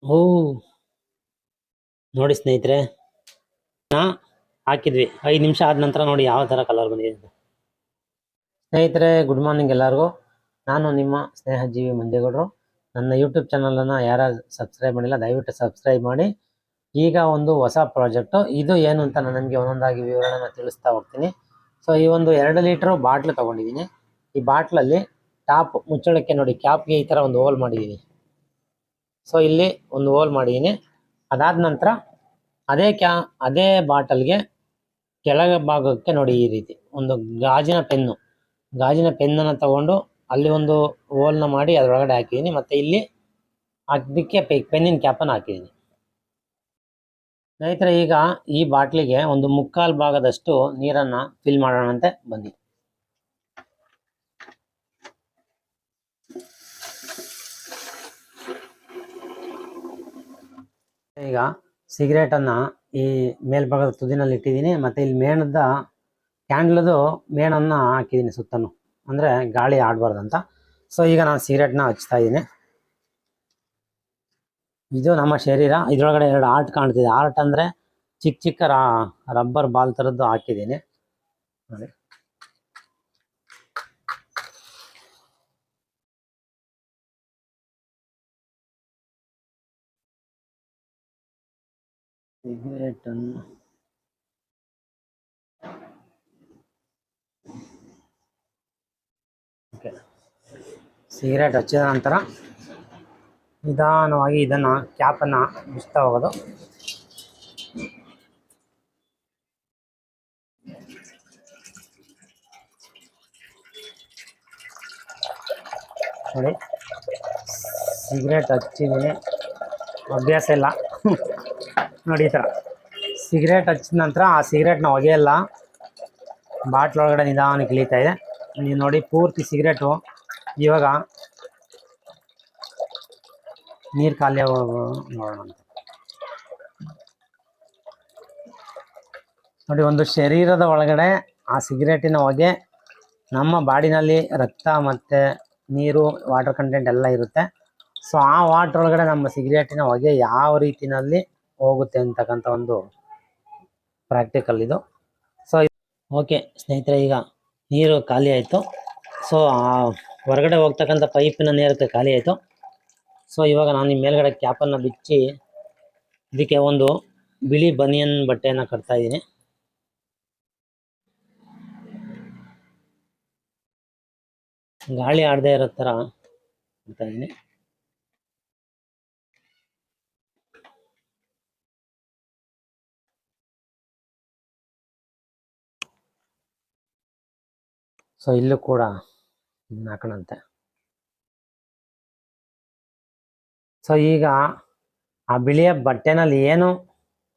ಓ ನೋಡಿ ಸ್ನೇಹಿತರೆ, ಹಾಕಿದ್ವಿ 5 ನಿಮಿಷ ಆದ ನಂತರ ನೋಡಿ ಯಾವ ಥರ ಕಲರ್ ಬಂದಿದೆ. ಸ್ನೇಹಿತರೆ ಗುಡ್ ಮಾರ್ನಿಂಗ್ ಎಲ್ಲರಿಗೂ. ನಾನು ನಿಮ್ಮ ಸ್ನೇಹಜೀವಿ ಮಂಜೇಗೌಡರು. ನನ್ನ ಯೂಟ್ಯೂಬ್ ಚಾನಲನ್ನು ಯಾರು ಸಬ್ಸ್ಕ್ರೈಬ್ ಮಾಡಿಲ್ಲ ದಯವಿಟ್ಟು ಸಬ್ಸ್ಕ್ರೈಬ್ ಮಾಡಿ. ಈಗ ಒಂದು ಹೊಸ ಪ್ರಾಜೆಕ್ಟು, ಇದು ಏನು ಅಂತ ನಾನು ನಿಮಗೆ ಒಂದೊಂದಾಗಿ ವಿವರಣೆನ ತಿಳಿಸ್ತಾ ಹೋಗ್ತೀನಿ. ಸೊ ಈ ಒಂದು 2 ಲೀಟ್ರು ಬಾಟ್ಲು ತೊಗೊಂಡಿದ್ದೀನಿ. ಈ ಬಾಟ್ಲಲ್ಲಿ ಟಾಪ್ ಮುಚ್ಚಳಕ್ಕೆ ನೋಡಿ ಕ್ಯಾಪ್ಗೆ ಈ ಥರ ಒಂದು ಹೋಲ್ ಮಾಡಿದ್ದೀನಿ. ಸೊ ಇಲ್ಲಿ ಒಂದು ಹೋಲ್ ಮಾಡಿದ್ದೀನಿ. ಅದಾದ ನಂತರ ಅದೇ ಬಾಟಲ್ಗೆ ಕೆಳಗೆ ಭಾಗಕ್ಕೆ ನೋಡಿ ಈ ರೀತಿ ಒಂದು ಗಾಜಿನ ಪೆನ್ನನ್ನು ತಗೊಂಡು ಅಲ್ಲಿ ಒಂದು ಹೋಲ್ನ ಮಾಡಿ ಅದರೊಳಗಡೆ ಹಾಕಿದ್ದೀನಿ. ಮತ್ತು ಇಲ್ಲಿ ಅದಕ್ಕೆ ಪೆನ್ನಿನ ಕ್ಯಾಪನ್ನು ಹಾಕಿದ್ದೀನಿ. ಸ್ನೇಹಿತರೆ ಈಗ ಈ ಬಾಟ್ಲಿಗೆ ಒಂದು 3/4 ಭಾಗದಷ್ಟು ನೀರನ್ನು ಫಿಲ್ ಮಾಡೋಣಂತೆ ಬನ್ನಿ. ಈಗ ಸಿಗರೇಟನ್ನು ಈ ಮೇಲ್ಭಾಗದ ತುದಿನಲ್ಲಿ ಇಟ್ಟಿದ್ದೀನಿ. ಮತ್ತು ಇಲ್ಲಿ ಮೇಣದ ಕ್ಯಾಂಡ್ಲದು ಮೇಣನ್ನು ಹಾಕಿದ್ದೀನಿ ಸುತ್ತಲೂ, ಅಂದರೆ ಗಾಳಿ ಆಡಬಾರ್ದಂತ. ಸೊ ಈಗ ನಾನು ಸಿಗರೇಟ್ನ ಹಚ್ತಾ ಇದ್ದೀನಿ. ಇದು ನಮ್ಮ ಶರೀರ. ಇದರೊಳಗಡೆ 2 ಆರ್ಟ್ ಕಾಣ್ತಿದೆ. ಆರ್ಟ್ ಅಂದರೆ ಚಿಕ್ಕ ರಬ್ಬರ್ ಬಾಲ್ ಥರದ್ದು ಹಾಕಿದ್ದೀನಿ ನೋಡಿ. ಸಿಗರೇಟನ್ನು ಸಿಗರೇಟ್ ಹಚ್ಚಿದ ನಂತರ ನಿಧಾನವಾಗಿ ಇದನ್ನು ಕ್ಯಾಪನ್ನು ಮುಚ್ತಾ ಹೋಗೋದು. ನೋಡಿ ಸಿಗರೇಟ್ ಹಚ್ಚಿದ್ದೀನಿ, ಅಭ್ಯಾಸ ಇಲ್ಲ ನೋಡಿ. ಈ ಥರ ಸಿಗರೇಟ್ ಹಚ್ಚಿದ ನಂತರ ಆ ಸಿಗರೇಟ್ನ ಹೊಗೆಯೆಲ್ಲ ಬಾಟ್ಲೊಳಗಡೆ ನಿಧಾನಕ್ಕೆ ಇಳಿತಾ ಇದೆ. ನೀವು ನೋಡಿ ಪೂರ್ತಿ ಸಿಗರೇಟು ಇವಾಗ ನೀರು ಖಾಲಿ ನೋಡೋಣ ಅಂತ ನೋಡಿ. ಒಂದು ಶರೀರದ ಒಳಗಡೆ ಆ ಸಿಗರೇಟಿನ ಹೊಗೆ ನಮ್ಮ ಬಾಡಿನಲ್ಲಿ ರಕ್ತ ಮತ್ತು ನೀರು ವಾಟರ್ ಕಂಟೆಂಟ್ ಎಲ್ಲ ಇರುತ್ತೆ. ಸೊ ಆ ವಾಟರ್ ಒಳಗಡೆ ನಮ್ಮ ಸಿಗರೇಟಿನ ಹೊಗೆ ಯಾವ ರೀತಿಯಲ್ಲಿ ಹೋಗುತ್ತೆ ಅಂತಕ್ಕಂಥ ಒಂದು ಪ್ರಾಕ್ಟಿಕಲ್ ಇದು. ಸೊ ಓಕೆ ಸ್ನೇಹಿತರೆ, ಈಗ ನೀರು ಖಾಲಿ ಆಯಿತು. ಸೊ ಹೊರಗಡೆ ಹೋಗ್ತಕ್ಕಂಥ ಪೈಪಿನ ನೇರಕ್ಕೆ ಖಾಲಿ ಆಯಿತು. ಸೊ ಇವಾಗ ನಾನು ಈ ಮೇಲ್ಗಡೆ ಕ್ಯಾಪನ್ನು ಬಿಚ್ಚಿ ಇದಕ್ಕೆ ಒಂದು ಬಿಳಿ ಬನಿಯನ್ ಬಟ್ಟೆಯನ್ನು ಕಟ್ತಾ ಇದ್ದೀನಿ. ಗಾಳಿ ಆಡದೇ ಇರೋ ಥರ ಕಟ್ತಾ ಇದ್ದೀನಿ. ಸೊ ಇಲ್ಲೂ ಕೂಡ ಇದನ್ನ ಹಾಕೋಣಂತೆ. ಸೊ ಈಗ ಆ ಬಿಳಿಯ ಬಟ್ಟೆನಲ್ಲಿ ಏನು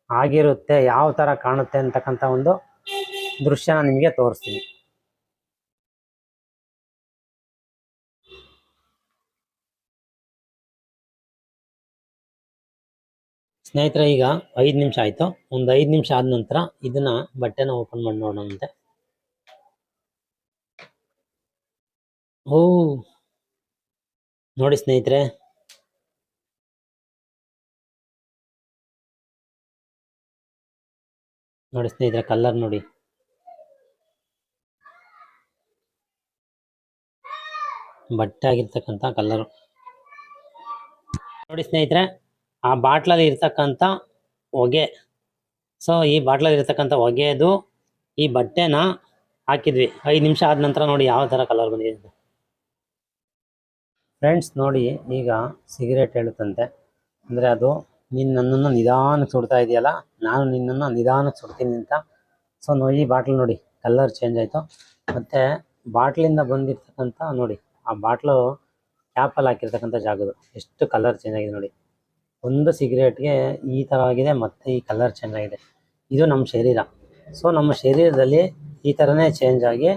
ಆಗಿರುತ್ತೆ, ಯಾವ ಥರ ಕಾಣುತ್ತೆ ಅಂತಕ್ಕಂಥ ಒಂದು ದೃಶ್ಯನ ನಿಮಗೆ ತೋರಿಸ್ತೀನಿ. ಸ್ನೇಹಿತರೆ ಈಗ 5 ನಿಮಿಷ ಆಯಿತು. ಒಂದು 5 ನಿಮಿಷ ಆದ ನಂತರ ಇದನ್ನ ಬಟ್ಟೆನ ಓಪನ್ ಮಾಡಿ ನೋಡೋಣಂತೆ. ಓ ನೋಡಿ ಸ್ನೇಹಿತರೆ, ಕಲರ್ ನೋಡಿ. ಬಟ್ಟೆ ಆಗಿರ್ತಕ್ಕಂಥ ಕಲರು ನೋಡಿ ಸ್ನೇಹಿತರೆ. ಆ ಬಾಟ್ಲಲ್ಲಿ ಇರ್ತಕ್ಕಂಥ ಹೊಗೆ, ಸೊ ಈ ಬಾಟ್ಲಲ್ಲಿ ಇರ್ತಕ್ಕಂಥ ಹೊಗೆದು ಈ ಬಟ್ಟೆನ ಹಾಕಿದ್ವಿ. 5 ನಿಮಿಷ ಆದ ನಂತರ ನೋಡಿ ಯಾವ ಥರ ಕಲರ್ ಬಂದಿದೆ ಫ್ರೆಂಡ್ಸ್. ನೋಡಿ ಈಗ ಸಿಗರೇಟ್ ಹೇಳುತ್ತಂತೆ, ಅಂದರೆ ಅದು ನೀನು ನನ್ನನ್ನು ನಿಧಾನಕ್ಕೆ ಸುಡ್ತಾ ಇದೆಯಲ್ಲ, ನಾನು ನಿನ್ನನ್ನು ನಿಧಾನಕ್ಕೆ ಸುಡ್ತೀನಿ ಅಂತ. ಸೊ ಈ ಬಾಟ್ಲ್ ನೋಡಿ ಕಲರ್ ಚೇಂಜ್ ಆಯಿತು. ಮತ್ತು ಬಾಟ್ಲಿಂದ ಬಂದಿರ್ತಕ್ಕಂಥ ನೋಡಿ ಆ ಬಾಟ್ಲು ಕ್ಯಾಪಲ್ಲಿ ಹಾಕಿರ್ತಕ್ಕಂಥ ಜಾಗದು ಎಷ್ಟು ಕಲರ್ ಚೇಂಜ್ ಆಗಿದೆ ನೋಡಿ. ಒಂದು ಸಿಗರೇಟ್ಗೆ ಈ ಥರ ಆಗಿದೆ ಮತ್ತು ಈ ಕಲರ್ ಚೇಂಜ್ ಆಗಿದೆ. ಇದು ನಮ್ಮ ಶರೀರ. ಸೊ ನಮ್ಮ ಶರೀರದಲ್ಲಿ ಈ ಥರನೇ ಚೇಂಜ್ ಆಗಿ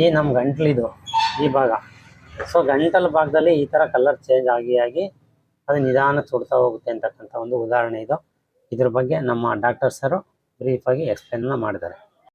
ಈ ನಮ್ಮ ಗಂಟ್ಲಿದು ಈ ಭಾಗ, ಸೊ ಗಂಟಲ ಭಾಗದಲ್ಲಿ ಈ ಥರ ಕಲರ್ ಚೇಂಜ್ ಆಗಿ ಅದು ನಿಧಾನಕ್ಕೆ ಸುಡ್ತಾ ಹೋಗುತ್ತೆ ಅಂತಕ್ಕಂಥ ಒಂದು ಉದಾಹರಣೆ ಇದು. ಇದ್ರ ಬಗ್ಗೆ ನಮ್ಮ ಡಾಕ್ಟರ್ ಸರು ಬ್ರೀಫಾಗಿ ಎಕ್ಸ್ಪ್ಲೇನ್ನ ಮಾಡಿದ್ದಾರೆ.